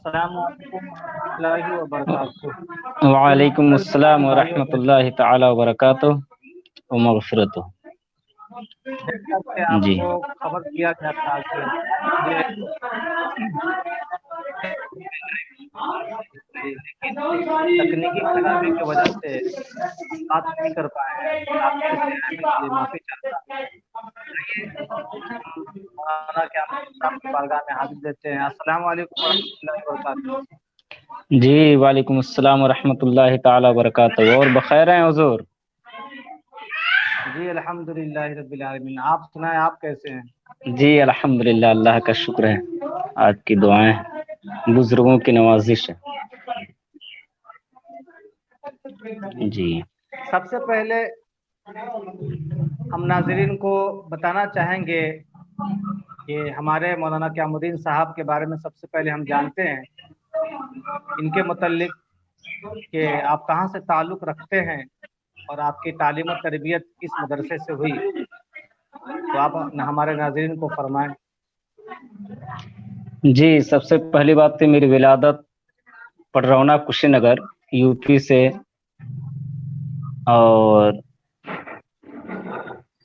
अस्सलाम वालेकुम रहमतुल्लाहि व बरकातुहू। जी वालेकुम मुख्तरम अस्सलाम इस्लामी व भाइयों बहनों, रहमतुल्लाहि तआला व बरकातुहू व मगफिरतुहू। जैसा कि जी आपको खबर किया गया था कि मुझे लेकिन तकनीकी खराबी की वजह से बात नहीं कर पाए हैं। रास्ते से आने के लिए माफी चाहता हूँ। आइए हम मौलाना क्या साहब की बारगाह में हाजिर देते हैं। अस्सलाम वालेकुम रहमतुल्लाहि व बरकातुहू। जी वालेकुम अस्सलाम व रहमतुल्लाहि तआला व बरकातुहू। और बखैर हैं हुजूर? जी अल्हम्दुलिल्लाह रब्बिल आलमीन। आप सुनाएं, आप कैसे हैं? जी अल्हम्दुलिल्लाह, अल्लाह का शुक्र है। आपकी दुआएं, बुजुर्गों की नवाजिश है। जी जी सबसे पहले हम नाजरीन को बताना चाहेंगे कि हमारे मौलाना क़यामुद्दीन साहब के बारे में सबसे पहले हम जानते हैं इनके मुतल्लिक कि आप कहाँ से ताल्लुक़ रखते हैं और आपकी तालीम और तरबियत किस मदरसे से हुई, तो आप हमारे नाजरीन को फरमाएं। जी, सबसे पहली बात तो मेरी विलादत पडरौना कुशीनगर यूपी से, और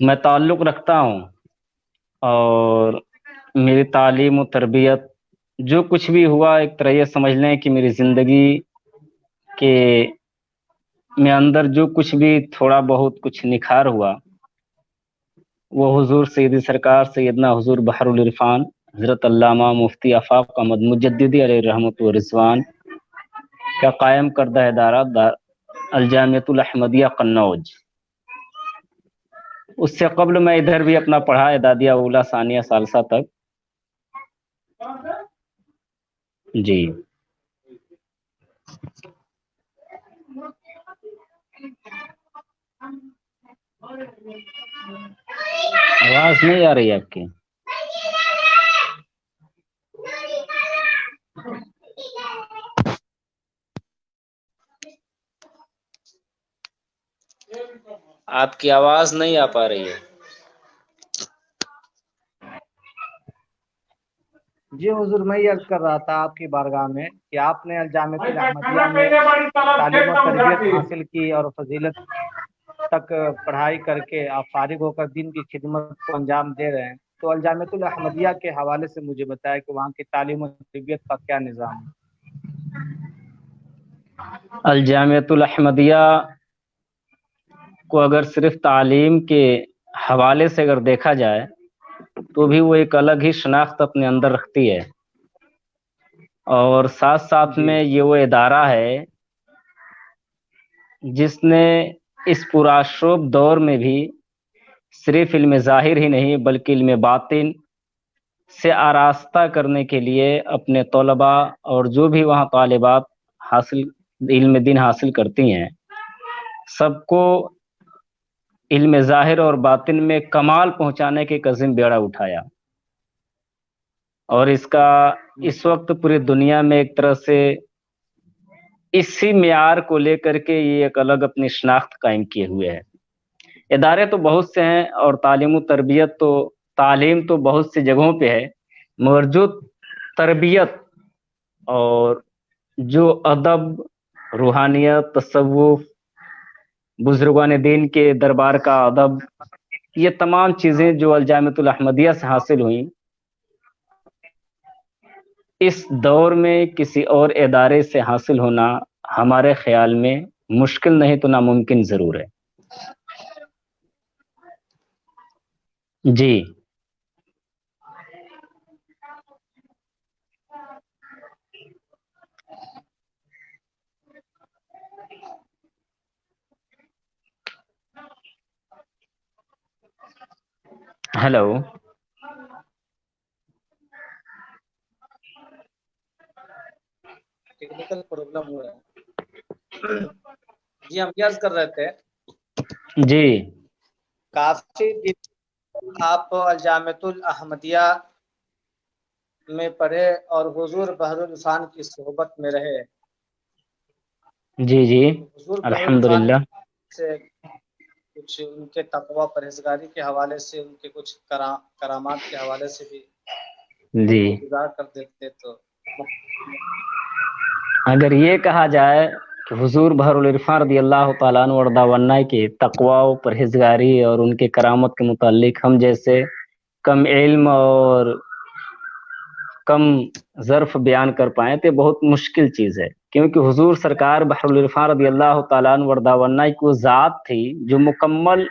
मैं ताल्लुक़ रखता हूँ। और मेरी तालीम और तरबियत जो कुछ भी हुआ, एक तरह ये समझ लें कि मेरी ज़िंदगी के में अंदर जो कुछ भी थोड़ा बहुत कुछ निखार हुआ, वो हुजूर सैयदी सरकार सैयदना हुजूर बहरुल इरफान हज़रत अल्लामा मुफ्ती आफाक अहमद मुजद्दिदी अलैहि रहमत व रिज़वान का कायम करदा इदारा अलजामियतुल अहमदिया कन्नौज। उससे कब्ल मैं इधर भी अपना पढ़ा, एदादिया उला सानिया सालसा तक। जी आवाज नहीं आ रही है आपकी? आपकी आवाज नहीं आ पा रही है। जी हुजूर, मैं ये अर्ज कर रहा था आपकी बारगाह में कि आपने अलजामियतुल अहमदिया में तालीम और तरबियत हासिल की और फजीलत तक पढ़ाई करके आप फारिग होकर दीन की खिदमत को अंजाम दे रहे हैं। तो अलजामियतुल अहमदिया के हवाले से मुझे बताएं कि वहाँ की तालीम और तरबियत का क्या निज़ाम है। अलजामियतुल अहमदिया को अगर सिर्फ तालीम के हवाले से अगर देखा जाए तो भी वो एक अलग ही शनाख्त अपने अंदर रखती है। और साथ साथ जी में ये वो इदारा है जिसने इस पुराशोभ दौर में भी सिर्फ इल्म ज़ाहिर ही नहीं बल्कि इल्म बातिन से आरास्ता करने के लिए अपने तलबा और जो भी वहाँ तालिबात हासिल इल्म दीन हासिल करती हैं, सबको इल्म ज़ाहिर और बातिन में कमाल पहुँचाने के एक अज़ीम बेड़ा उठाया। और इसका इस वक्त पूरी दुनिया में एक तरह से इसी मियार को लेकर के ये एक अलग अपनी शनाख्त कायम किए हुए है। इदारे तो बहुत से हैं और तालीम तरबियत तो तालीम तो बहुत सी जगहों पे है, मगर जो तरबियत और जो अदब, रूहानियत, तसव्वुफ़, बुजुर्गान दीन के दरबार का अदब, ये तमाम चीज़ें जो अलजामियतुल अहमदिया से हासिल हुई, इस दौर में किसी और इदारे से हासिल होना हमारे ख्याल में मुश्किल नहीं तो नामुमकिन ज़रूर है। जी हेलो। टेक्निकल प्रॉब्लम हुआ है। जी हम क्या अर्ज कर रहे थे, जी काफी दिन आप अलजामियतुल अहमदिया में पढ़े और हुजूर बहरुल इरफान की सोहबत में रहे। जी जी हुजूर बहरुल इरफान अल्हम्दुलिल्लाह। से कुछ उनके तकवा परहेजगारी के हवाले से, उनके कुछ करामात के हवाले से भी जी गुजार कर देते तो अगर ये कहा जाए कि हुजूर बहरुल इरफान रदी अल्लाह ताला अन्हु वरदा वन्ना के तकवा और परहेजगारी और उनके करामत के मुतालिक हम जैसे कम इल्म और कम ज़र्फ बयान कर पाए तो बहुत मुश्किल चीज़ है, क्योंकि हुजूर सरकार बहरुल इरफान रदी अल्लाह ताला अन्हु वरदा वन्ना की वो ज़ात थी जो मुकम्मल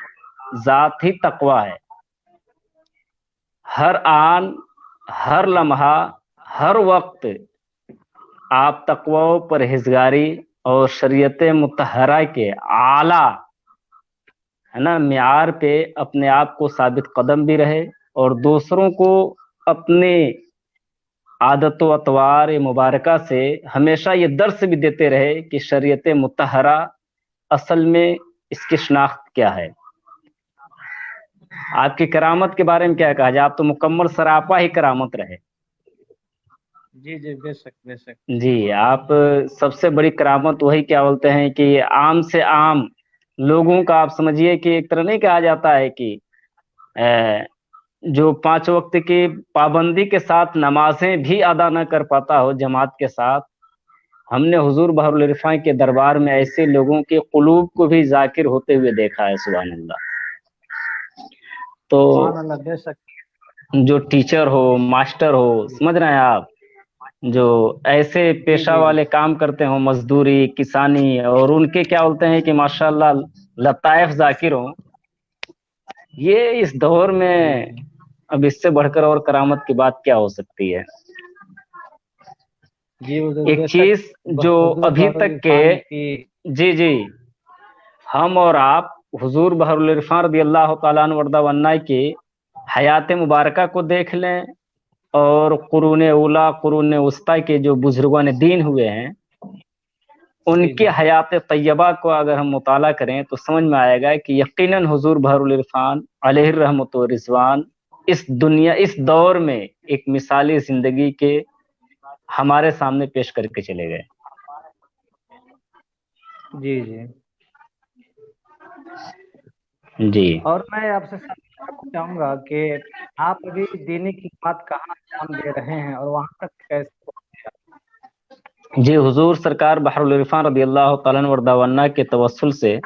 ज़ात ही तकवा है। हर आन, हर लम्हा, हर वक्त आप तकवा परहेजगारी और शरीयत मुतहरा के आला है ना मियार पे अपने आप को साबित कदम भी रहे और दूसरों को अपने आदत व अतवार मुबारका से हमेशा ये दर्स भी देते रहे कि शरीयत मुतहरा असल में इसकी शनाख्त क्या है। आपकी करामत के बारे में क्या कहा जाए, आप तो मुकम्मल सरापा ही करामत रहे। जी जी, बेशक बेशक। जी, आप सबसे बड़ी करामत वही क्या बोलते हैं कि आम से आम लोगों का आप समझिए कि एक तरह नहीं कहा जाता है कि जो 5 वक्त की पाबंदी के साथ नमाजें भी अदा न कर पाता हो जमात के साथ, हमने हुजूर बहरुल इरफान के दरबार में ऐसे लोगों के कुलूब को भी जाकिर होते हुए देखा है। सुभान अल्लाह। तो बेशक। जो टीचर हो, मास्टर हो, समझ रहे हैं आप, जो ऐसे पेशा वाले काम करते हो, मजदूरी, किसानी, और उनके क्या बोलते हैं कि माशाल्लाह लताइफ जाकिर हो, ये इस दौर में अब इससे बढ़कर और करामत की बात क्या हो सकती है। जी, एक चीज जो अभी तक के जी जी हम और आप हुजूर बहरुल इरफान रदी अल्लाह ताला अन्हु वरदा वन्ना की हयात मुबारका को देख लें और कुरून उला कुरून उस्ता के जो बुजुर्गान दीन हुए हैं उनकी हयात तैयबा को अगर हम मुताला करें तो समझ में आएगा कि यकीनन हुजूर बहरुल इरफान अलैहि रहमत व रिजवान इस दुनिया, इस दौर में एक मिसाली जिंदगी के हमारे सामने पेश करके चले गए। जी जी जी। और मैं आपसे चाहूंगा कि आप अभी दीनी की बात कहाँ अंजाम दे रहे हैं और वहां तक कैसे पहुंचे? जी, हुजूर सरकार बहरुल इरफान रदी अल्लाह ताला अन्हु वरदा वन्ना के तवस्सुल से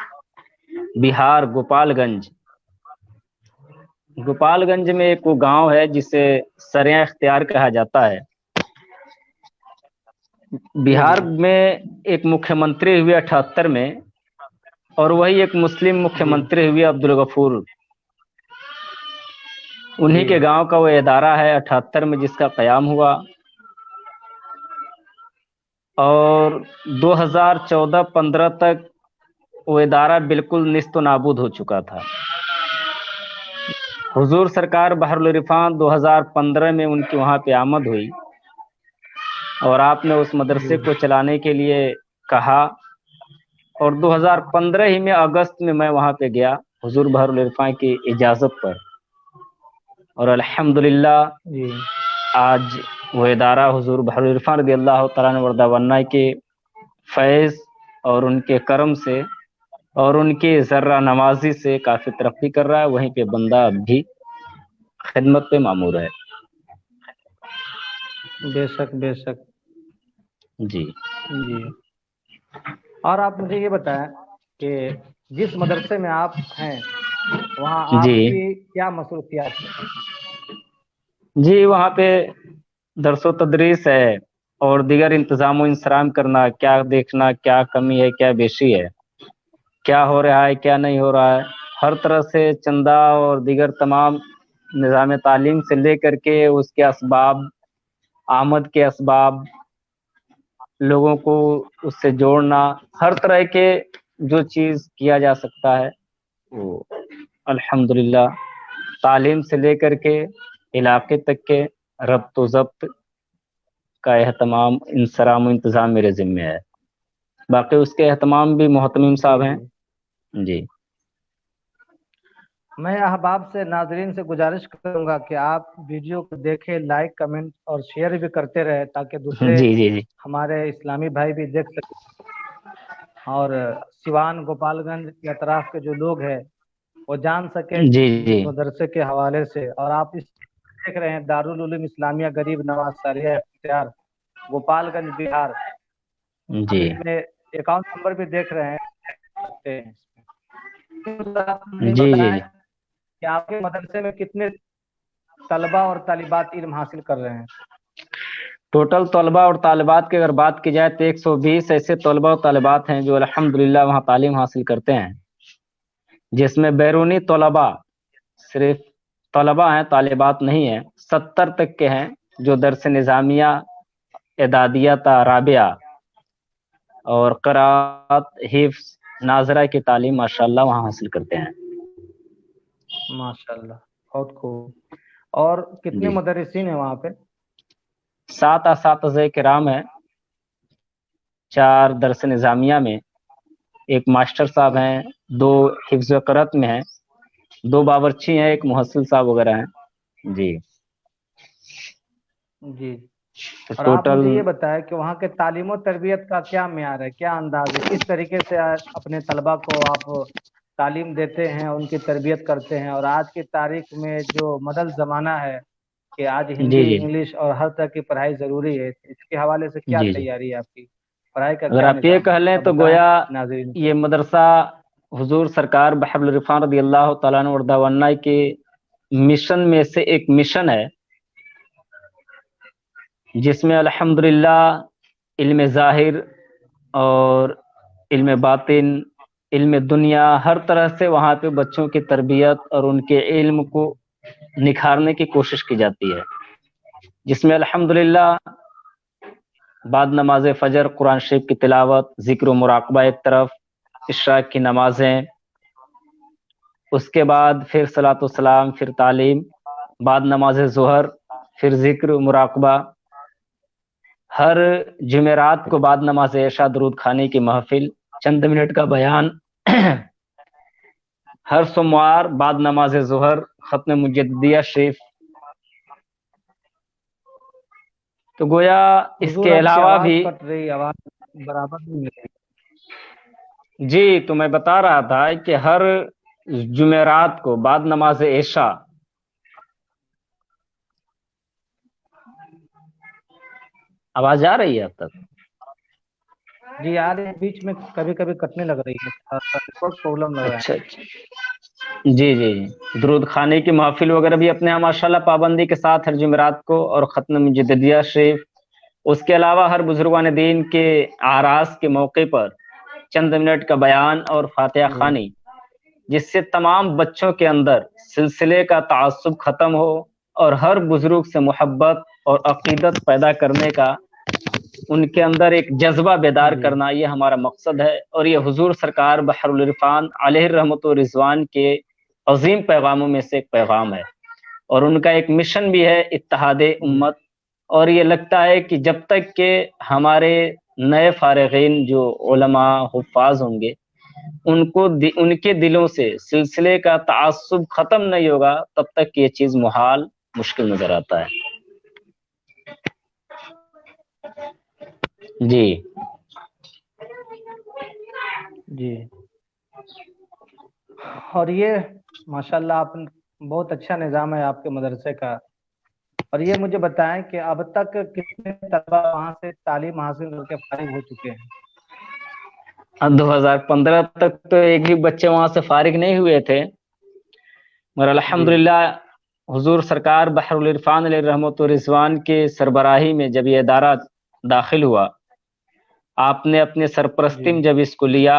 बिहार गोपालगंज में एक वो गांव है जिसे सरिया इख्तियार कहा जाता है। बिहार में एक मुख्यमंत्री हुए 78 में और वही एक मुस्लिम मुख्यमंत्री हुए अब्दुल गफूर। उन्हीं के गांव का वो इदारा है 78 में जिसका क़याम हुआ और 2014-15 तक वो इदारा बिल्कुल निस्तो नाबूद हो चुका था। हुजूर सरकार बहरुल इरफान 2015 में उनकी वहाँ पे आमद हुई और आपने उस मदरसे को चलाने के लिए कहा और 2015 ही में अगस्त में मैं वहाँ पे गया हुजूर बहरुल इरफान की इजाज़त पर और अल्हम्दुलिल्लाह आज वो इदारा हुजूर बहरुल इरफान रज़ी अल्लाह तआला अन्हु वरदा वन्ना के फैज़ और उनके करम से और उनकी ज़र्रा नवाजी से काफ़ी तरक्की कर रहा है। वहीं पे बंदा अब भी खिदमत पे मामूर है। बेशक बेशक। जी जी, और आप मुझे ये बताएं कि जिस मदरसे में आप हैं वहाँ आपकी क्या मसरूफियात है? जी, वहाँ पे दरसो तदरीस है और दीगर इंतज़ाम इंसराम करना, क्या देखना, क्या कमी है, क्या बेशी है, क्या हो रहा है, क्या नहीं हो रहा है, हर तरह से चंदा और दीगर तमाम निज़ाम तालीम से लेकर के उसके असबाब, आमद के असबाब, लोगों को उससे जोड़ना, हर तरह के जो चीज़ किया जा सकता है वो अल्हम्दुलिल्लाह तालीम से लेकर के इलाके तक के रब्त व ज़ब्त का एहतमाम इंसराम इंतज़ाम मेरे ज़िम्मे है। बाकी उसके एहतमाम भी मोहतमिम साहब हैं। जी, मैं अहबाब से नाजरीन से गुजारिश करूंगा कि आप वीडियो को देखें, लाइक, कमेंट और शेयर भी करते रहे ताकि दूसरे जी जी जी हमारे इस्लामी भाई भी देख सकें और सिवान गोपालगंज के अतराफ के जो लोग हैं वो जान सके जी जी इस मदरसे के हवाले से। और आप इस देख रहे हैं दारुल उलूम इस्लामिया गरीब नवाज सारिया इख्तियार, गोपालगंज बिहार। जी इसमें अकाउंट नंबर भी देख रहे हैं। आप मुझे जी जी बताएं जी। कि आपके मदरसे में कितने तलबा और तालिबात इल्म हासिल कर रहे हैं? टोटल तलबा और तालिबात की अगर बात की जाए तो 120 ऐसे तलबा और तालिबात हैं जो अल्हम्दुलिल्लाह वहाँ तालीम हासिल करते हैं, जिसमें बैरूनी तलबा सिर्फ तलबा हैं, तालिबात नहीं है, 70 तक के हैं जो दरस निज़ामिया, एदादिया, राबिया और क़राअत, हिफ्ज़, नाज़रा की तालीम माशाअल्लाह वहाँ हासिल करते हैं। माशाल्लाह, बहुत खूब। और कितने जी, मुदर्रिसीन हैं वहाँ पे? 7 असातिज़े किराम हैं, 4 दरस निज़ामिया में, एक मास्टर साहब हैं, 2 हिफ्ज़ व क़राअत में हैं, 2 बावर्ची हैं, एक मुहस्सिल साहब वगैरह हैं। जी, जी। तो और आप टोटल मुझे ये बताएं कि वहाँ के तालीम और तरबियत का क्या मियार है, क्या अंदाज है, किस तरीके से अपने तलबा को आप तालीम देते हैं, उनकी तरबियत करते हैं? और आज की तारीख में जो मॉडल ज़माना है कि आज जी, हिंदी, जी, इंग्लिश और हर तरह की पढ़ाई ज़रूरी है, इसके हवाले से क्या जी, जी। तैयारी है आपकी? पढ़ाई का अगर क्या आप ये निज़ाम कह है? लें सब तो बताएं गोया नाज़रीन को। ये मदरसा हुजूर सरकार बहबुल रिफ़ान रज़ी अल्लाह तआला अन्हु वरदा के मिशन में से एक मिशन है, जिसमें अल्हम्दुलिल्लाह इल्म ज़ाहिर और इल्म बातिन, इल्म दुनिया, हर तरह से वहाँ पे बच्चों की तरबियत और उनके इल्म को निखारने की कोशिश की जाती है, जिसमें अल्हम्दुलिल्लाह बाद नमाज फजर कुरान शरीफ की तिलावत, जिक्र मुराकबा एक तरफ, इशराक की नमाजें, उसके बाद फिर सलातो सलाम, फिर तालीम, बाद नमाज ज़ोहर, फिर जिक्र मुराकबा, हर जुमेरात को बाद नमाज ऐशा दरूद खाने की महफिल, चंद मिनट का बयान, हर सोमवार बाद नमाज ज़ोहर ख़त्म मुजद्दिया शरीफ। तो गोया इसके हुजूर आपकी अलावा आवाज़ भी कट रही, आवाज़ बराबर नहीं मिल रही। जी, तो मैं बता रहा था कि हर जुमेरात को बाद नमाज ऐशा आवाज आ रही है अब तक? जी आ रही है, बीच में कभी कभी कटने लग रही है, नेटवर्क प्रॉब्लम लग रहा है। अच्छा अच्छा। जी जी जी, दुरूद खाने की महफिल वगैरह भी अपने यहाँ माशाल्लाह पाबंदी के साथ हर जुमेरात को, और ख़त्म मुजद्दिया शरीफ, उसके अलावा हर बुजुर्गान दीन के आरास के मौके पर चंद मिनट का बयान और फातिहा जी खानी, जिससे तमाम बच्चों के अंदर सिलसिले का तासुब ख़त्म हो और हर बुजुर्ग से मोहब्बत और अकीदत पैदा करने का, उनके अंदर एक जज्बा बेदार जी करना, ये हमारा मकसद है। और ये हुजूर सरकार बहरुल इरफान अलैहि रहमत व रिजवान के अजीम पैगामों में से एक पैगाम है, और उनका एक मिशन भी है, इत्तेहाद जी उम्मत। और ये लगता है कि जब तक के हमारे नए फारिगीन जो उलमा हुफ़ाज़ होंगे, उनके दिलों से सिलसिले का तासुब खत्म नहीं होगा, तब तक ये चीज़ मुहाल, मुश्किल नजर आता है। जी जी। और ये माशाल्लाह आप, बहुत अच्छा निज़ाम है आपके मदरसे का। और ये मुझे बताएं कि अब तक कितने तलबा वहाँ से तालीम हासिल करके फारिग हो चुके हैं? 2015 तक तो एक भी बच्चे वहां से फारिग नहीं हुए थे, मगर जी अल्हम्दुलिल्लाह हुजूर सरकार बहरुल इरफान अलैहि रहमत व रिजवान के सरबराही में जब ये इदारा दाखिल हुआ, आपने अपने जी सरपरस्ती में जब इसको लिया,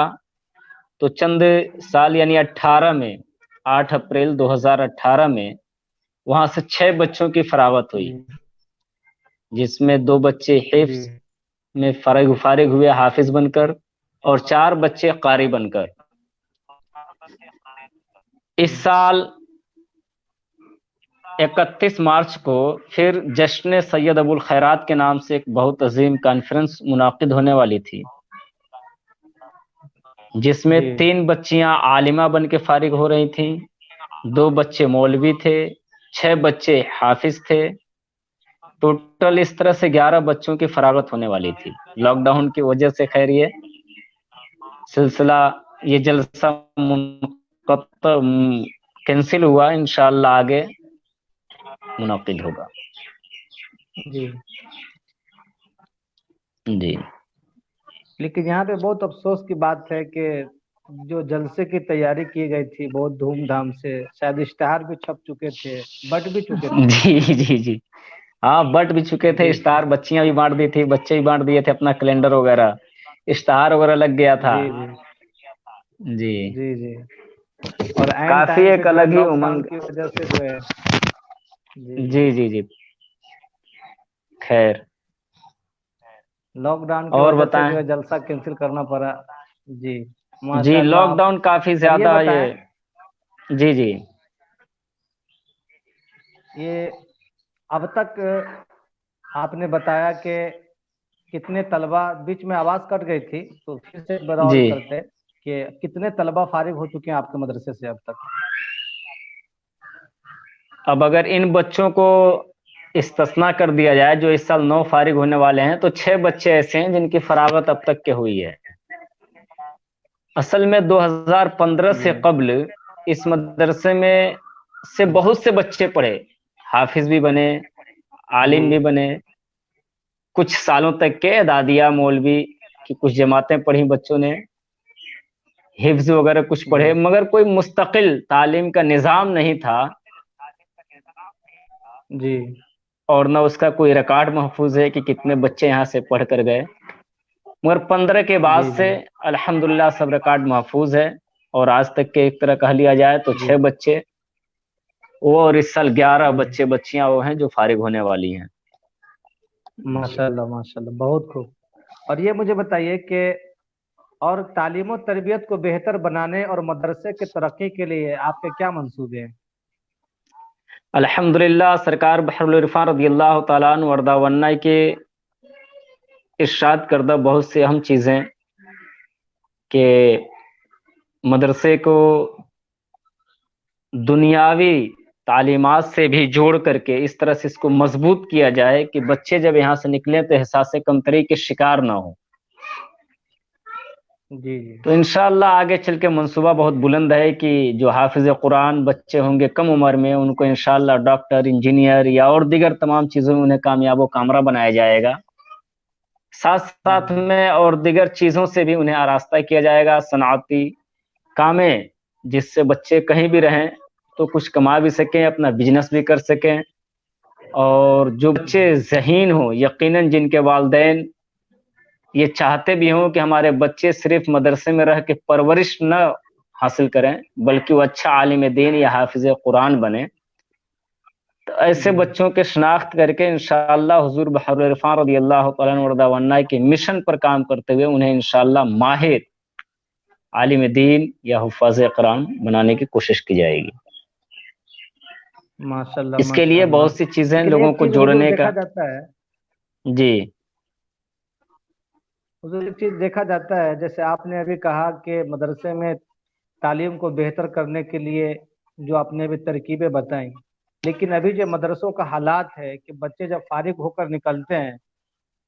तो चंद साल यानी 18 में, 8 अप्रैल 2018 में वहां से 6 बच्चों की फरावत हुई, जी जिसमें 2 बच्चे जी हिफ्स में फारिग हुए हाफिज बनकर, और 4 बच्चे कारी बनकर। इस जी साल 31 मार्च को फिर जश्न सैयद अबुल खैरात के नाम से एक बहुत अजीम कॉन्फ्रेंस मुनाकिद होने वाली थी, जिसमें जी 3 बच्चियां आलिमा बन के फारिग हो रही थीं, 2 बच्चे मौलवी थे, 6 बच्चे हाफिज थे। टोटल इस तरह से 11 बच्चों की फरागत होने वाली थी। लॉकडाउन की वजह से खैर ये सिलसिला, ये जलसा कैंसिल हुआ, इंशाअल्लाह आगे मुनाकिद होगा। जी। जी लेकिन यहाँ पे बहुत अफसोस की बात है कि जो जलसे की तैयारी की गई थी बहुत धूमधाम से, शायद इश्तेहार भी छप चुके थे, बट भी चुके थे। जी। हाँ, बट भी चुके थे, जी स्टार बच्चियां भी बांट दी थी, बच्चे भी बांट दिए थे अपना कैलेंडर वगैरह, स्टार वगैरह लग गया था। जी जी जी, जी जी। और एंड काफी टाइम पे एक जो है अलग ही लॉकडाउन उमंग। की वजह से जो है, जी जी, जी जी जी। खैर, लॉकडाउन की और वजह से जो बताएं। है जलसा कैंसिल करना पड़ा। जी, जी, माशाल्लाह आप। लॉकडाउन काफी और ये ज्यादा ये। बताएं, जी जी। ये अब तक आपने बताया कि कितने तलबा, बीच में आवाज कट गई थी तो फिर से एक बार और जी, करते हैं कि कितने तलबा फारिग हो चुके हैं आपके मदरसे से अब तक। अब अगर इन बच्चों को इस्तिस्ना कर दिया जाए जो इस साल 9 फारिग होने वाले हैं, तो 6 बच्चे ऐसे हैं जिनकी फरागत अब तक के हुई है। असल में 2015 से जी कब्ल इस मदरसे में से बहुत से बच्चे पढ़े, हाफिज भी बने, जी आलिम भी बने, कुछ सालों तक के दादिया मौलवी की कुछ जमातें पढ़ी बच्चों ने, हिफ्ज वगैरह कुछ पढ़े, जी मगर कोई मुस्तकिल तालीम का निज़ाम नहीं था, जी और न उसका कोई रिकॉर्ड महफूज है कि कितने बच्चे यहाँ से पढ़ कर गए। मगर 15 के बाद जी से जी अल्हम्दुलिल्लाह सब रिकॉर्ड महफूज है, और आज तक के एक तरह कह लिया जाए तो जी 6 बच्चे वो, और इस साल 11 जी, बच्चे बच्चियां वो हैं जो फारिग होने वाली हैं। माशाल्लाह माशाल्लाह, बहुत खूब। और ये मुझे बताइए कि और तालीम और तरबियत को बेहतर बनाने और मदरसे की तरक्की के लिए आपके क्या मंसूबे हैं? अल्हम्दुलिल्लाह सरकार बहरुल इरफान रदियल्लाहु ताला अन्हु वर्दा वन्ना के इरशाद करदा बहुत से अहम चीज़ें कि मदरसे को दुनियावी तालीमात से भी जोड़ करके इस तरह से इसको मजबूत किया जाए कि बच्चे जब यहाँ से निकलें तो एहसास कमतरी के शिकार ना हो। जी जी तो इंशाअल्लाह आगे चल के मंसूबा बहुत बुलंद है कि जो हाफिज कुरान बच्चे होंगे कम उम्र में, उनको इंशाअल्लाह डॉक्टर, इंजीनियर या और दीगर तमाम चीज़ों में उन्हें कामयाब व कामरा बनाया जाएगा। साथ साथ जी में और दीगर चीज़ों से भी उन्हें आरास्ता किया जाएगा, सनाती कामें, जिससे बच्चे कहीं भी रहें तो कुछ कमा भी सकें, अपना बिजनेस भी कर सकें। और जो बच्चे जी ज़हीन हों, यकीनन जिनके वालिदैन ये चाहते भी हों कि हमारे बच्चे सिर्फ मदरसे में रह के परवरिश न हासिल करें, बल्कि वो अच्छा आलिम दीन या हाफिज कुरान बने, तो ऐसे जी, बच्चों के शनाख्त करके इंशाअल्लाह हुजूर बहरुल इरफान रदियल्लाहु तआला अन्हु वरदा वन्ना के मिशन पर काम करते हुए उन्हें इंशाअल्लाह माहिर आलिम दीन या हुफ़ाज़ कुरान बनाने की कोशिश की जाएगी। माशाल्लाह इसके लिए माशाल्लाह। बहुत सी चीज़ें लेकिन लोगों एक को चीज हुजूर जोड़ने देखा का। जाता है, जी हुजूर एक चीज देखा जाता है, जैसे आपने अभी कहा कि मदरसे में तालीम को बेहतर करने के लिए जो आपने अभी तरकीबें बताई, लेकिन अभी जो मदरसों का हालात है कि बच्चे जब फारिग होकर निकलते हैं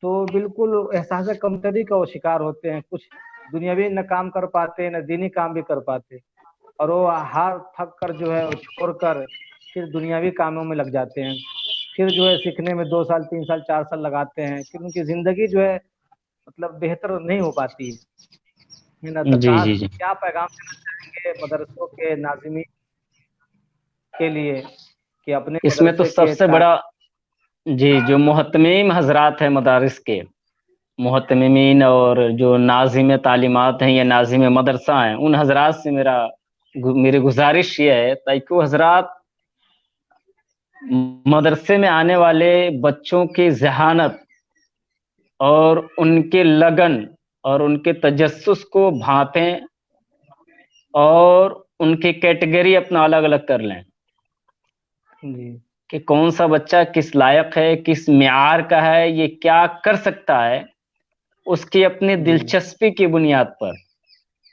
तो बिल्कुल एहसास कमतरी का वो शिकार होते हैं। कुछ दुनियावी न काम कर पाते न दीनी काम भी कर पाते, और वो हार थक कर जो है वो छोड़कर फिर दुनियावी कामों में लग जाते हैं। फिर जो है सीखने में 2 साल 3 साल 4 साल लगाते हैं, फिर उनकी जिंदगी जो है मतलब बेहतर नहीं हो पाती है ना। तो जी कहा जी जी। क्या पैगाम देना चाहेंगे मदरसों के नाज़िमीन के लिए कि अपने इसमें तो मदरसे के सबसे बड़ा, जी, जो मुहतमीम हजरात हैं मदारिस के, मुहतमीमीन और जो नाजिम तालीमात हैं या नाजिम मदरसा हैं, उन हजरात से मेरी गुजारिश ये है ताकि वो हजरात मदरसे में आने वाले बच्चों की जहानत और उनके लगन और उनके तजस्सुस को भांपें, और उनकी कैटेगरी अपना अलग अलग कर लें जी कि कौन सा बच्चा किस लायक है, किस मियार का है, ये क्या कर सकता है, उसकी अपनी जी दिलचस्पी की बुनियाद पर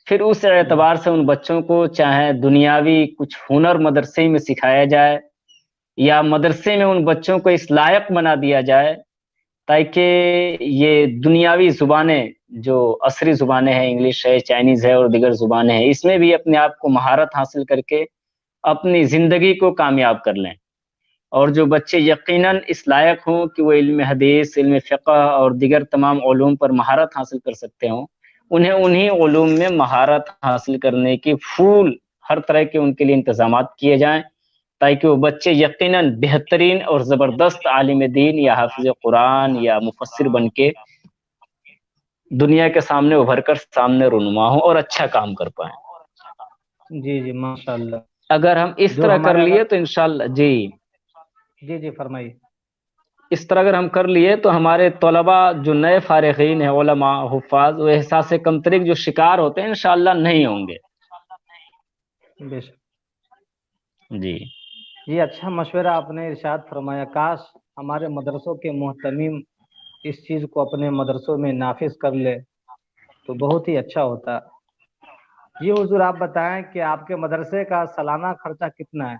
फिर उस जी एतबार से उन बच्चों को चाहे दुनियावी कुछ हुनर मदरसे में सिखाया जाए, या मदरसे में उन बच्चों को इस लायक बना दिया जाए ताकि ये दुनियावी जुबानें, जो असरी जुबानें हैं, इंग्लिश है, चाइनीज है और दीगर जुबानें हैं, इसमें भी अपने आप को महारत हासिल करके अपनी जिंदगी को कामयाब कर लें। اور جو بچے یقیناً اس لائق ہوں کہ وہ علم حدیث، علم فقہ اور دیگر تمام علوم پر مہارت حاصل کر سکتے ہوں، انہیں انہی علوم میں مہارت حاصل کرنے کی پھول ہر طرح کے ان کے لیے انتظامات کیے جائیں، تاکہ وہ بچے یقیناً بہترین اور زبردست عالم دین یا حافظ قرآن یا مفسر بن کے دنیا کے سامنے ابھر کر سامنے رونما ہوں اور اچھا کام کر پائیں۔ جی جی ماشاء اللہ۔ اگر ہم اس جو طرح کر ہمارے لیے تو انشاءاللہ جی جی فرمائیے۔ اس طرح اگر ہم کر لیے تو ہمارے طلباء جو نئے فارغین ہیں، علماء، حفاظ، وہ احساس کمتری جو شکار ہوتے ہیں انشاءاللہ نہیں ہوں گے۔ بے شک جی یہ اچھا مشورہ آپ نے ارشاد فرمایا، کاش ہمارے مدرسوں کے محتمم اس چیز کو اپنے مدرسوں میں نافذ کر لے تو بہت ہی اچھا ہوتا۔ جی حضور آپ بتائیں کہ آپ کے مدرسے کا سالانہ خرچہ کتنا ہے؟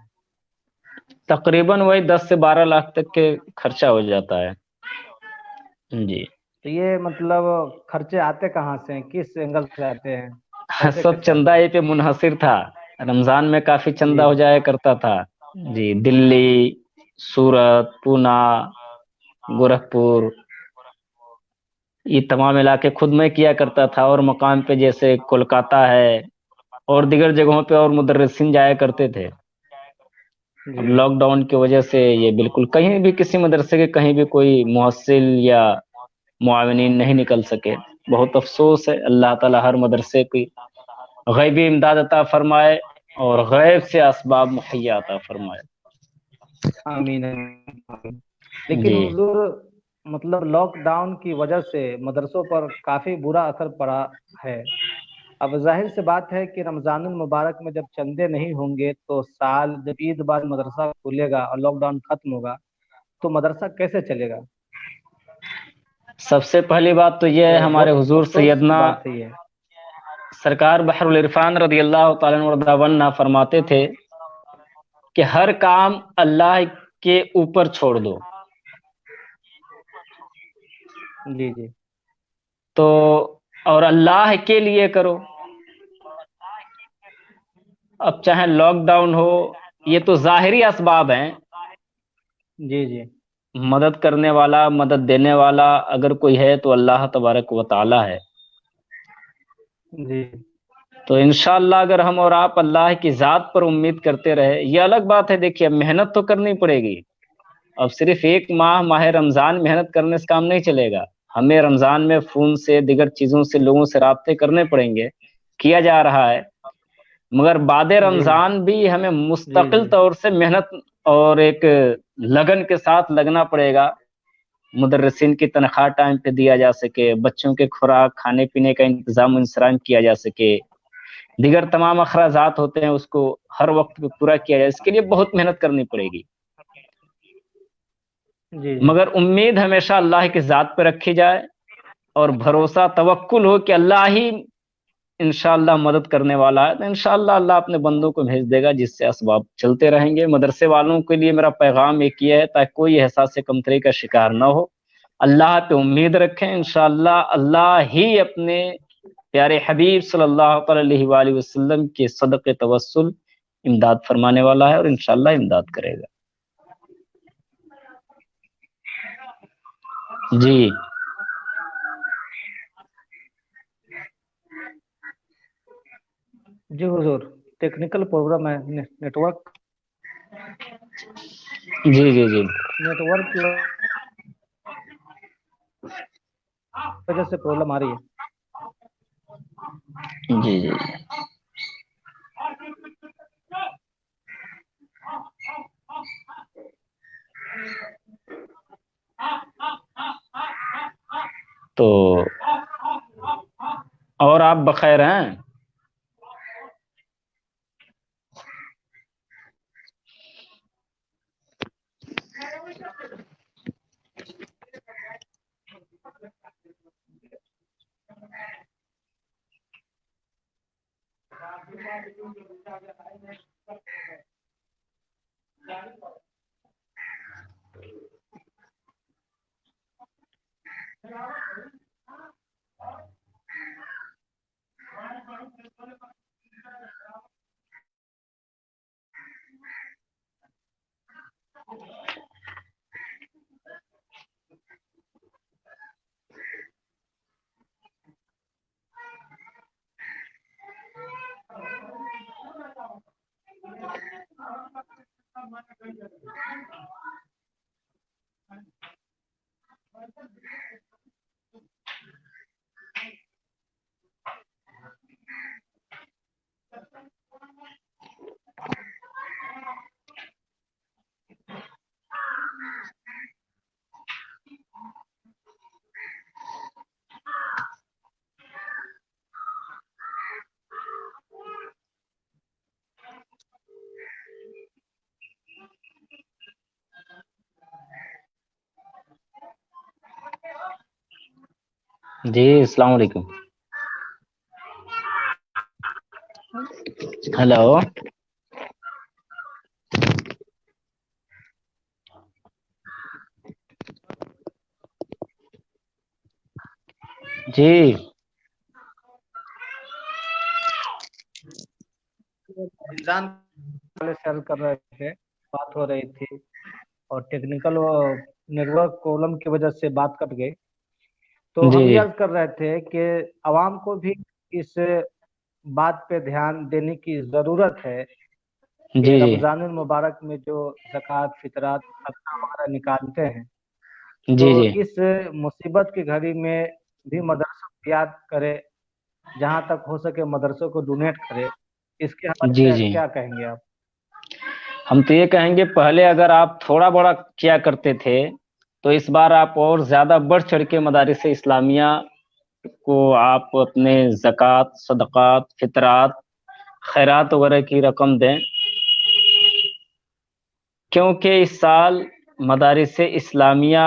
تقریباً وہی 10 سے 12 لاکھ تک کے خرچہ ہو جاتا ہے۔ جی تو یہ مطلب خرچے آتے کہاں سے ہیں، کس اینگل سے آتے ہیں، پیسے سب کیسے چندہ آتے ہیں؟ یہ پہ منحصر تھا، رمضان میں کافی چندہ جی ہو جایا کرتا تھا۔ جی دلی، سورت، پونا، گورکھپور، یہ تمام علاقے خود میں کیا کرتا تھا، اور مقام پہ جیسے کولکاتہ ہے اور دیگر جگہوں پہ اور مدرسین جایا کرتے تھے۔ اب جی لاک ڈاؤن کی وجہ سے یہ بالکل کہیں بھی کسی مدرسے کے کہیں بھی کوئی محصل یا معاونین نہیں نکل سکے، بہت افسوس ہے۔ اللہ تعالی ہر مدرسے کی غیبی امداد عطا فرمائے اور غیب سے اسباب مہیا عطا فرمائے۔ آمین۔ لیکن جی حضور مطلب لاک ڈاؤن کی وجہ سے مدرسوں پر کافی برا اثر پڑا ہے۔ اب ظاہر سی بات ہے کہ رمضان المبارک میں جب چندے نہیں ہوں گے تو سال جب عید بعد مدرسہ کھلے گا اور لاک ڈاؤن ختم ہوگا تو مدرسہ کیسے چلے گا؟ سب سے پہلی بات تو یہ ہے، تو ہمارے بہت حضور افسوس کی سیدنا بات ہے یہ۔ سرکار بحر العرفان رضی اللہ تعالیٰ عنہ فرماتے تھے کہ ہر کام اللہ کے اوپر چھوڑ دو۔ جی جی تو اور اللہ کے لیے کرو۔ اب چاہے لاک ڈاؤن ہو، یہ تو ظاہری اسباب ہیں، جی جی مدد کرنے والا، مدد دینے والا اگر کوئی ہے تو اللہ تبارک و تعالی ہے۔ جی تو انشاءاللہ اگر ہم اور آپ اللہ کی ذات پر امید کرتے رہے، یہ الگ بات ہے، دیکھیے اب محنت تو کرنی پڑے گی۔ اب صرف ایک ماہ رمضان محنت کرنے سے کام نہیں چلے گا، ہمیں رمضان میں فون سے، دیگر چیزوں سے، لوگوں سے رابطے کرنے پڑیں گے، کیا جا رہا ہے، مگر بعد جی رمضان بھی ہمیں جی مستقل جی طور سے محنت اور ایک لگن کے ساتھ لگنا پڑے گا، مدرسین کی تنخواہ ٹائم پہ دیا جا سکے، بچوں کے خوراک، کھانے پینے کا انتظام و انصرام کیا جا سکے، دیگر تمام اخراجات ہوتے ہیں اس کو ہر وقت پہ پورا کیا جائے، اس کے لیے بہت محنت کرنی پڑے گی۔ جی جی مگر امید ہمیشہ اللہ کی ذات پہ رکھی جائے اور بھروسہ، توکل ہو کہ اللہ ہی انشاءاللہ مدد کرنے والا ہے، تو انشاءاللہ اللہ اپنے بندوں کو بھیج دے گا جس سے اسباب چلتے رہیں گے۔ مدرسے والوں کے لیے میرا پیغام ایک یہ ہے تاکہ کوئی احساس کمتری کا شکار نہ ہو، اللہ پہ امید رکھیں، انشاءاللہ اللہ ہی اپنے پیارے حبیب صلی اللہ تعالی علیہ وآلہ وسلم کے صدقے توسل امداد فرمانے والا ہے اور انشاءاللہ امداد کرے گا۔ جی جی حضور ٹیکنیکل پرابلم ہے، نیٹورک جی جی جی کی وجہ سے پرابلم آ رہی ہے۔ جی جی تو اور آپ بخیر ہیں؟ जी अस्सलाम वालेकुम। हेलो जी इंसान वाले शेयर कर रहे थे, बात हो रही थी और टेक्निकल नेटवर्क प्रॉब्लम की वजह से बात कट गई। तो जी हम जी ये अर्ज कर रहे थे कि आवाम को भी इस बात पे ध्यान देने की जरूरत है कि जी रमजान मुबारक में जो ज़कात फितरात सदका वगैरह निकालते हैं, तो जी जी इस मुसीबत की घड़ी में भी मदरसों को याद करे, जहां तक हो सके मदरसों को डोनेट करे। इसके हवाले जी से जी क्या कहेंगे आप? हम तो ये कहेंगे, पहले अगर आप थोड़ा बड़ा किया करते थे तो इस बार आप और ज्यादा बढ़ चढ़ के मदारिस इस्लामिया को आप अपने ज़कात सदक़ात फितरात खैरात वगैरह की रकम दें, क्योंकि इस साल मदारिस इस्लामिया,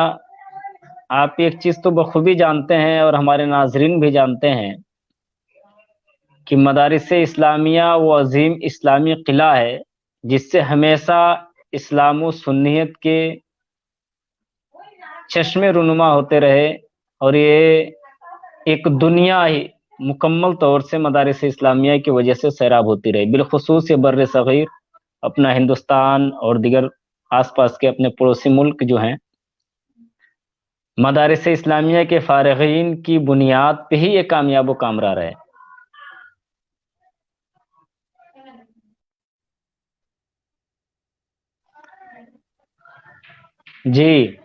आप एक चीज़ तो बखूबी जानते हैं और हमारे नाजरीन भी जानते हैं कि मदारिस इस्लामिया वो अजीम इस्लामी किला है जिससे हमेशा इस्लाम व सुन्नियत के चश्मे रुनुमा होते रहे, और ये एक दुनिया ही मुकम्मल तौर से मदारिस इस्लामिया की वजह से सैराब होती रही। बिलखुसूस ये बर्र सगीर, अपना हिंदुस्तान और दिगर आसपास के अपने पड़ोसी मुल्क जो हैं, मदारिस इस्लामिया के फारगीन की बुनियाद पे ही ये कामयाब व कामरा रहे। जी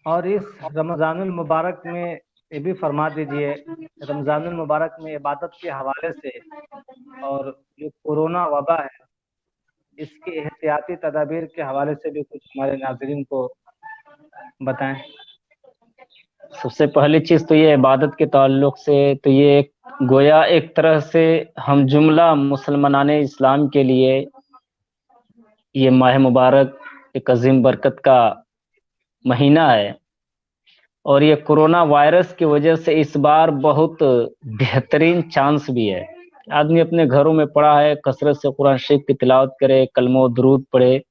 और इस रमजानुल मुबारक में ये भी फरमा दीजिए, रमजानुल मुबारक में इबादत के हवाले से और जो कोरोना वबा है इसके एहतियाती तदाबीर के हवाले से भी कुछ हमारे नाजरीन को बताएं। सबसे पहली चीज तो ये इबादत के ताल्लुक से, तो ये गोया एक तरह से हम जुमला मुसलमानान इस्लाम के लिए ये माह मुबारक एक अजीम बरकत का महीना है, और ये कोरोना वायरस की वजह से इस बार बहुत बेहतरीन चांस भी है। आदमी अपने घरों में पड़ा है, कसरत से कुरान शरीफ की तिलावत करे, कलमो दरूद पढ़े।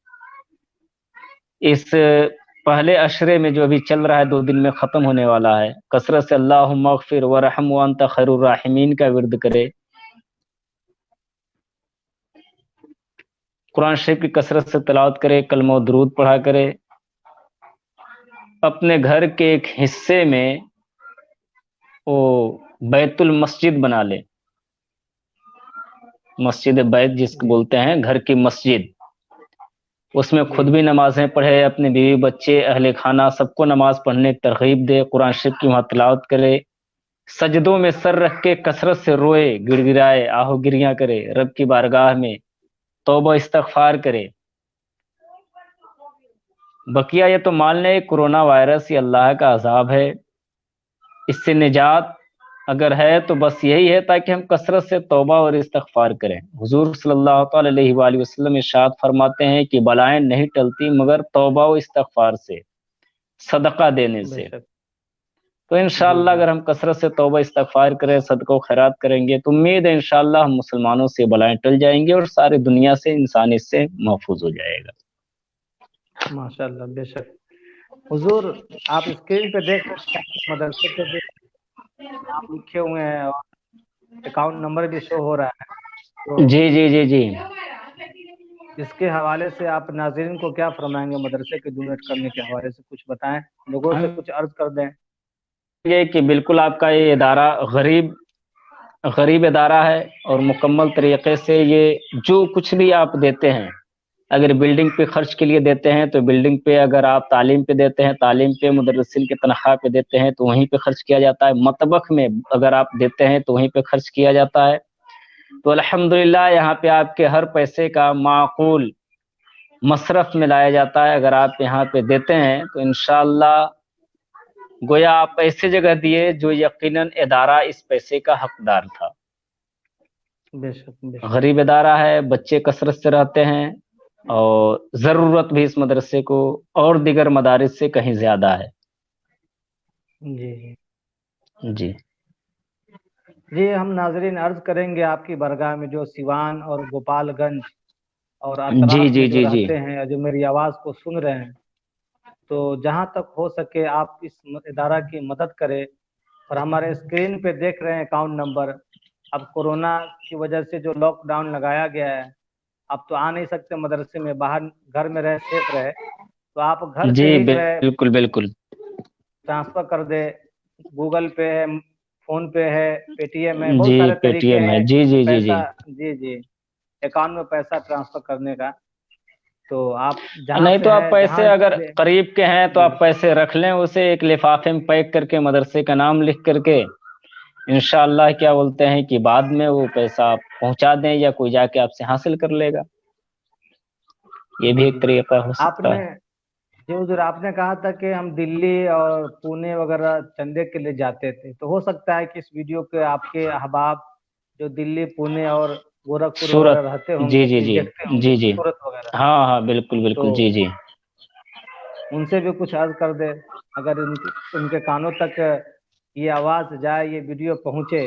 इस पहले अशरे में जो अभी चल रहा है, 2 दिन में खत्म होने वाला है, कसरत से अल्लाहुम्मा अग़फिर वरहम व अंत खैरुर राहिमीन का विर्द करे, कुरान शरीफ की कसरत से तिलावत करे, कलमो दरूद पढ़ा करे। अपने घर के एक हिस्से में वो बैतुल मस्जिद बना ले, मस्जिद बैत जिसको जी बोलते हैं, घर की मस्जिद, उसमें जी खुद भी नमाजें पढ़े, अपने बीवी बच्चे अहले खाना सबको नमाज पढ़ने की तरगीब दे, कुरान शरीफ की वहाँ तिलावत करे, सजदों में सर रख के कसरत से रोए, गिड़गिड़ाए, आहो गिरियां करे, रब की बारगाह में तौबा इस्तगफार करे। बकिया ये तो मान लें कोरोना वायरस ये अल्लाह का अजाब है, इससे निजात अगर है तो बस यही है ताकि हम कसरत से तौबा और इस्तगफार करें। हुजूर सल्लल्लाहु अलैहि वसल्लम इरशाद फरमाते हैं कि बलाएं नहीं टलती मगर तौबा और इस्तगफार से, सदका देने से। बेशक। तो जी इंशाअल्लाह जी अगर हम कसरत से तौबा इस्तगफार करें, सदका खैरात करेंगे, तो उम्मीद है इंशाअल्लाह हम मुसलमानों से बलाएं टल जाएंगी और सारी दुनिया से इंसान इससे महफूज हो जाएगा। माशाल्लाह बेशक। हुजूर, आप स्क्रीन पे देख सकते हैं कि मदरसे पे भी नाम लिखे हुए हैं और अकाउंट नंबर भी शो हो रहा है। तो जी जी जी जी इसके हवाले से आप नाज़रीन को क्या फरमाएंगे? मदरसे के डोनेट करने के हवाले से कुछ बताएं, लोगों से हम कुछ अर्ज कर दें। ये कि बिल्कुल आपका ये इदारा गरीब गरीब इदारा है, और मुकम्मल तरीके से ये जो कुछ भी आप देते हैं اگر بلڈنگ پہ خرچ کے لیے دیتے ہیں تو بلڈنگ پہ، اگر آپ تعلیم پہ دیتے ہیں تعلیم پہ، مدرسین کی تنخواہ پہ دیتے ہیں تو وہیں پہ خرچ کیا جاتا ہے، مطبخ میں اگر آپ دیتے ہیں تو وہیں پہ خرچ کیا جاتا ہے. تو الحمدللہ یہاں پہ آپ کے ہر پیسے کا معقول مصرف میں لایا جاتا ہے. اگر آپ یہاں پہ دیتے ہیں تو انشاءاللہ گویا آپ ایسے جگہ دیے جو یقیناً ادارہ اس پیسے کا حقدار تھا. بے شک بے شک. غریب ادارہ ہے، بچے کثرت سے رہتے ہیں اور ضرورت بھی اس مدرسے کو اور دیگر مدارس سے کہیں زیادہ ہے. جی جی جی، ہم ناظرین عرض کریں گے آپ کی برگاہ میں جو سیوان اور گوپال گنج اور جی اطراف جی میں جو جی جی رہتے ہیں اور جو میری آواز کو سن رہے ہیں، تو جہاں تک ہو سکے آپ اس ادارہ کی مدد کریں. اور ہمارے اسکرین پہ دیکھ رہے ہیں اکاؤنٹ نمبر. اب کورونا کی وجہ سے جو لاک ڈاؤن لگایا گیا ہے، اب تو آ نہیں سکتے مدرسے میں، باہر گھر میں رہے، سیف رہے، تو آپ گھر جی سے ہی جو ہے بالکل بالکل. ٹرانسفر کر دے. گوگل پے ہے، فون پے ہے، پے ٹی ایم ہے، بہت جی سارے پے ٹی طریقے ایم ہے. ہیں جی جی جی پیسہ. جی جی جی، اکاؤنٹ میں پیسہ ٹرانسفر کرنے کا. تو آپ جہاں نہیں سے تو آپ ہے، جہاں پیسے اگر دے. قریب کے ہیں تو جی آپ پیسے رکھ لیں، اسے ایک لفافے میں پیک کر کے مدرسے کا نام لکھ کر کے انشاءاللہ کیا بولتے ہیں کہ بعد میں وہ پیسہ آپ پہنچا دیں یا کوئی جا کے آپ سے حاصل کر لے گا. یہ بھی جی ایک جی. طریقہ ہو آپ سکتا نے ہے. جی حضور، آپ نے کہا تھا کہ ہم دلی اور پونے وغیرہ چندے کے لیے جاتے تھے، تو ہو سکتا ہے کہ اس ویڈیو کے آپ کے احباب جو دلی، پونے اور گورکھپور صورت. وغیرہ رہتے ہوں جی گے، جی جی جی دیکھتے ہوں گے، جی جی. سورت وغیرہ، ہاں ہاں بالکل تو بالکل. جی جی ان سے بھی کچھ عرض کر دے. اگر ان کے کانوں تک یہ آواز جائے، یہ ویڈیو پہنچے،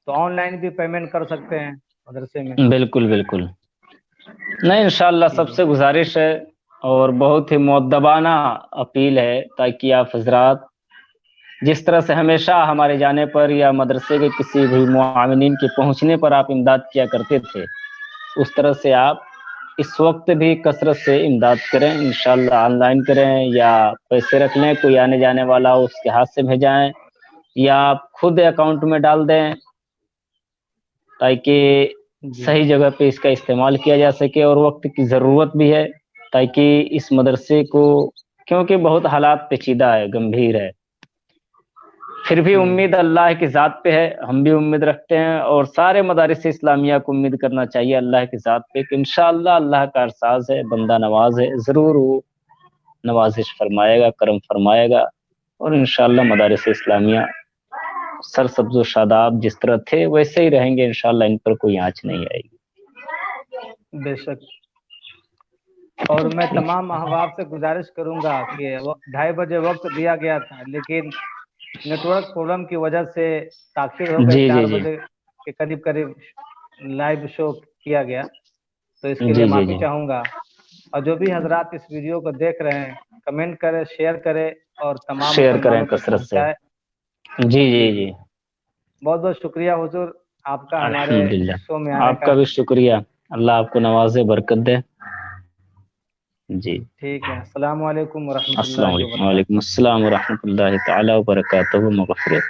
تو آن لائن بھی پیمنٹ کر سکتے ہیں مدرسے میں. بالکل بالکل. نہیں انشاءاللہ جی سب جی سے گزارش ہے اور بہت ہی مؤدبانہ اپیل ہے، تاکہ آپ حضرات جس طرح سے ہمیشہ ہمارے جانے پر یا مدرسے کے کسی بھی معاونین کے پہنچنے پر آپ امداد کیا کرتے تھے، اس طرح سے آپ اس وقت بھی کثرت سے امداد کریں. انشاءاللہ آن لائن کریں یا پیسے رکھ لیں، کوئی آنے جانے والا ہو اس کے ہاتھ سے بھیجائیں، یا آپ خود اکاؤنٹ میں ڈال دیں، تاکہ جی صحیح جگہ پہ اس کا استعمال کیا جا سکے. اور وقت کی ضرورت بھی ہے، تاکہ اس مدرسے کو، کیونکہ بہت حالات پیچیدہ ہے، گمبھیر ہے، پھر بھی جی امید اللہ کی ذات پہ ہے. ہم بھی امید رکھتے ہیں اور سارے مدارس اسلامیہ کو امید کرنا چاہیے اللہ کی ذات پہ کہ انشاءاللہ اللہ کا ارساز ہے، بندہ نواز ہے، ضرور وہ نوازش فرمائے گا، کرم فرمائے گا. اور انشاءاللہ مدارس اسلامیہ سرسبز و شاداب جس طرح تھے ویسے ہی رہیں گے انشاءاللہ، ان پر کوئی آنچ نہیں آئے گی. بے شک. اور میں تمام احباب سے گزارش کروں گا کہ 2:30 بجے وقت دیا گیا تھا، لیکن نیٹورک پرابلم کی وجہ سے تاخیر ہو گئے. جی جی 4 جی بجے کے قریب قریب لائیو شو کیا گیا، تو اس کے لیے جی جی معافی جی چاہوں گا. اور جو بھی حضرات اس ویڈیو کو دیکھ رہے ہیں، کمنٹ کرے، شیئر کرے اور تمام شیئر کریں مسلمانوں تک کثرت سے. پہنچائے. جی جی جی جی. جی بہت بہت شکریہ حضور، آپ کا ہمارے الحمدللہ. شو میں آنے آپ کا. کا بھی شکریہ، اللہ آپ کو نوازے، برکت دے. جی ٹھیک ہے. السلام علیکم ورحمۃ السلام اللہ علیکم. وبرکاتہ. وعلیکم السلام ورحمۃ اللہ تعالی وبرکاتہ. مغفرت.